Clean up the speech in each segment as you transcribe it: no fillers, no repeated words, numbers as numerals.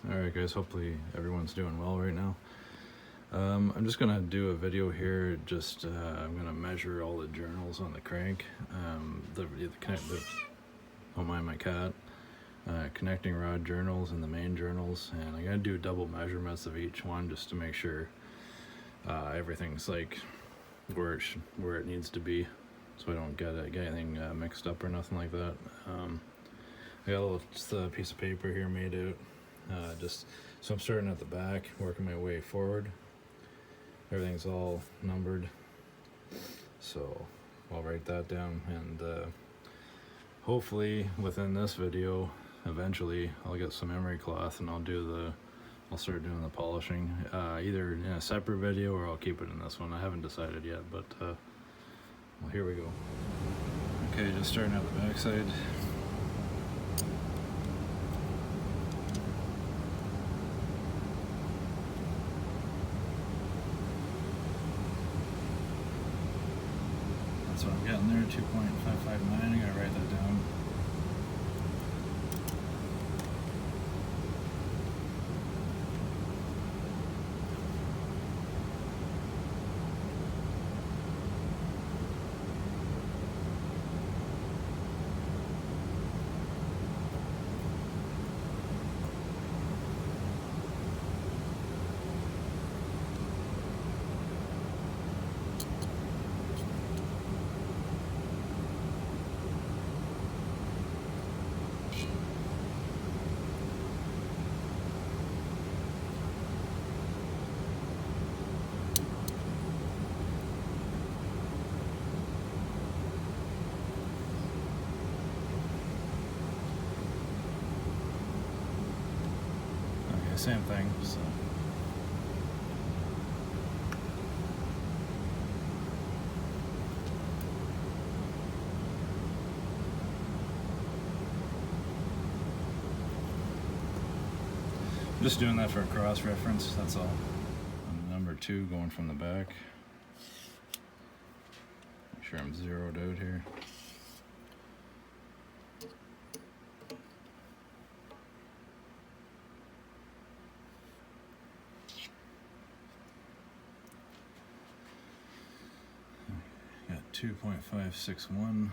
Alright guys, hopefully everyone's doing well right now. I'm just gonna do a video here, I'm gonna measure all the journals on the crank, don't mind my cat, connecting rod journals and the main journals, and I'm gonna do double measurements of each one just to make sure everything's like where it needs to be, so I don't get anything mixed up or nothing like that. I got just a piece of paper here made out. So I'm starting at the back, working my way forward. Everything's all numbered, so I'll write that down, and hopefully within this video, eventually I'll get some emery cloth and I'll start doing the polishing, either in a separate video or I'll keep it in this one. I haven't decided yet, but well, here we go. Okay, just starting at the back side. That's what I'm getting there, 2.559. I gotta write that down. Same thing, so. I'm just doing that for a cross reference, that's all. And number 2 going from the back. Make sure I'm zeroed out here. Got 2.561.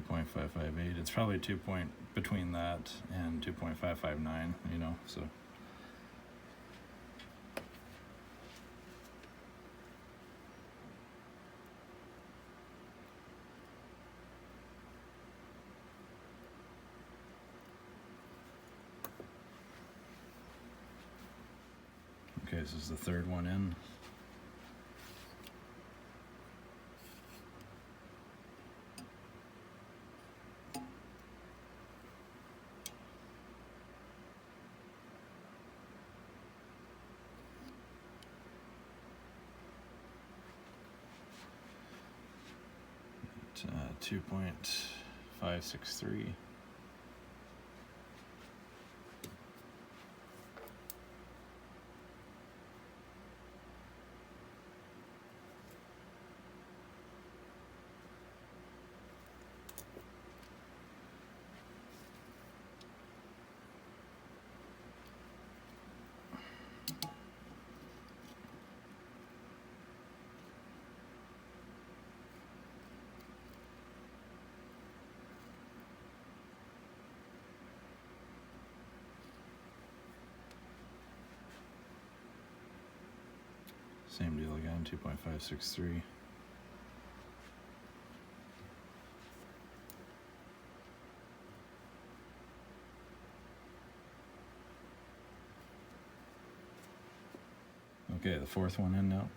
.558. It's probably between that and 2.559, you know, so. Okay, this is the third one in. At 2.563. Same deal again, 2.563. Okay, the fourth one in now.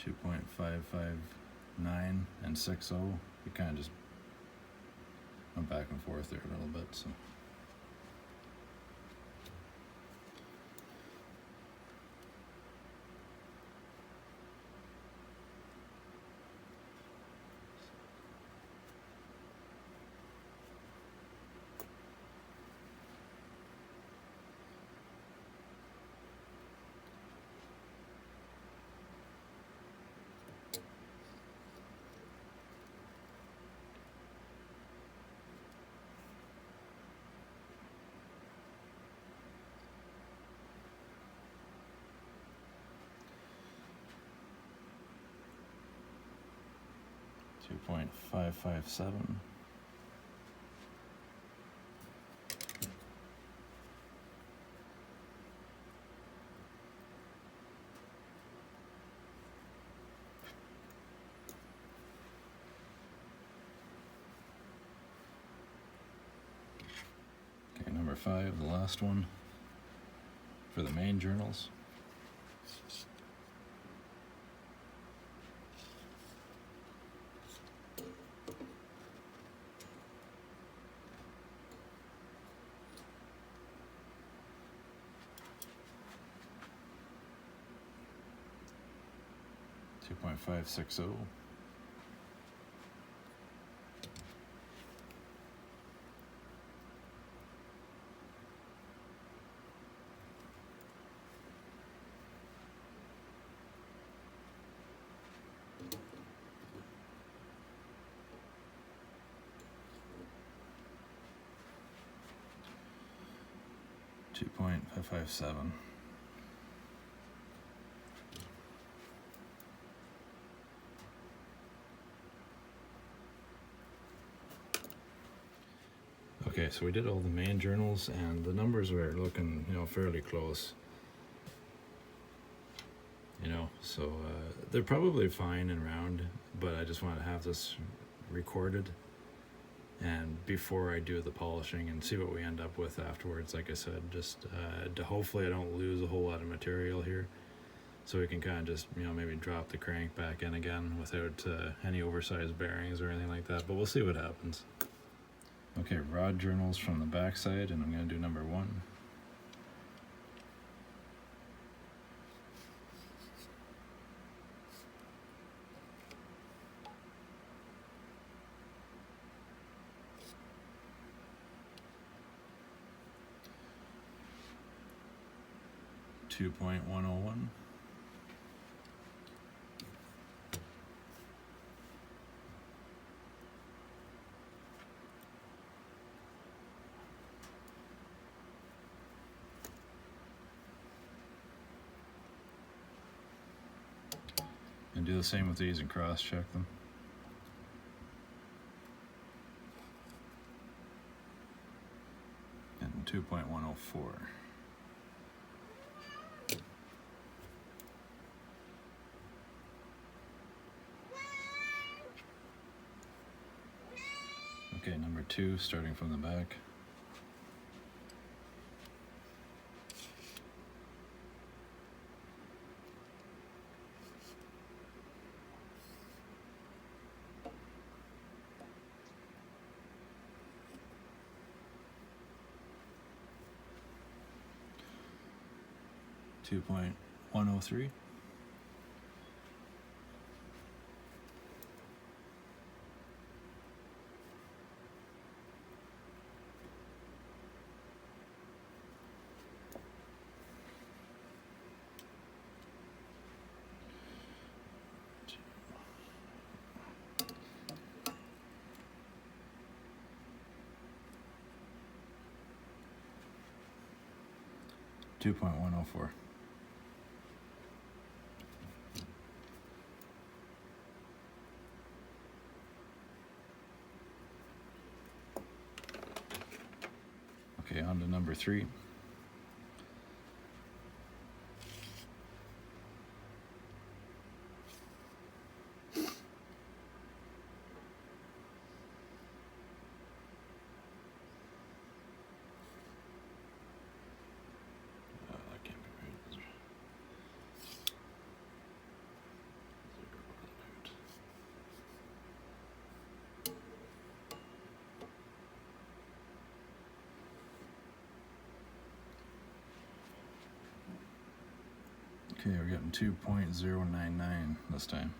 2.559 and 6.0. We kind of just went back and forth there a little bit, so. .557. Okay, number 5, the last one for the main journals. 2.560. .557. Okay, so we did all the main journals, and the numbers were looking, fairly close. So they're probably fine and round, but I just want to have this recorded, and before I do the polishing and see what we end up with afterwards, like I said, just to hopefully I don't lose a whole lot of material here, so we can kind of just, maybe drop the crank back in again without any oversized bearings or anything like that, but we'll see what happens. Okay, rod journals from the backside, and I'm going to do number 1. .101. And do the same with these and cross-check them. And 2.104. Okay, number 2, starting from the back. .103. .104. Okay, on to number 3. That can't be right. Okay, we're getting 2.099 this time.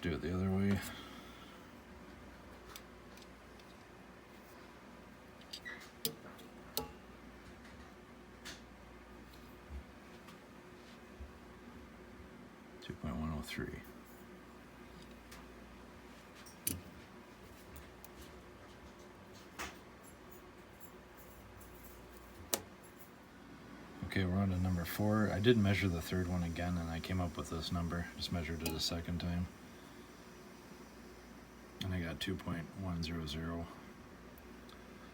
Do it the other way. .103. Okay, we're on to number 4. I did measure the third one again and I came up with this number. Just measured it a second time. And I got 2.100.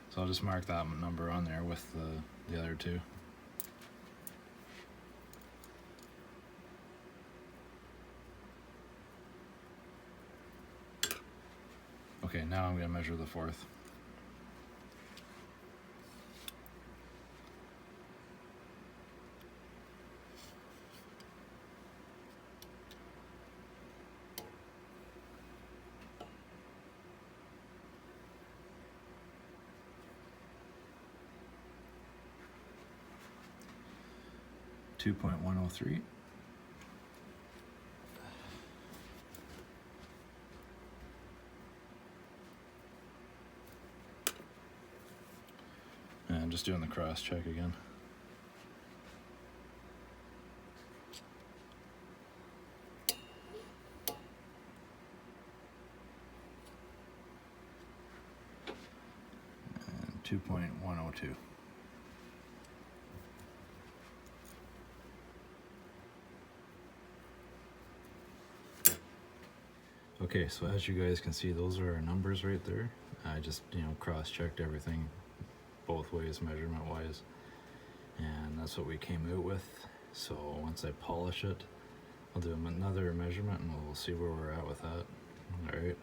So I'll just mark that number on there with the other two. Okay, now I'm going to measure the fourth. .103. And just doing the cross check again. And 2.102. Okay, so as you guys can see, those are our numbers right there. I just, cross-checked everything both ways, measurement-wise, and that's what we came out with. So once I polish it, I'll do another measurement and we'll see where we're at with that. All right.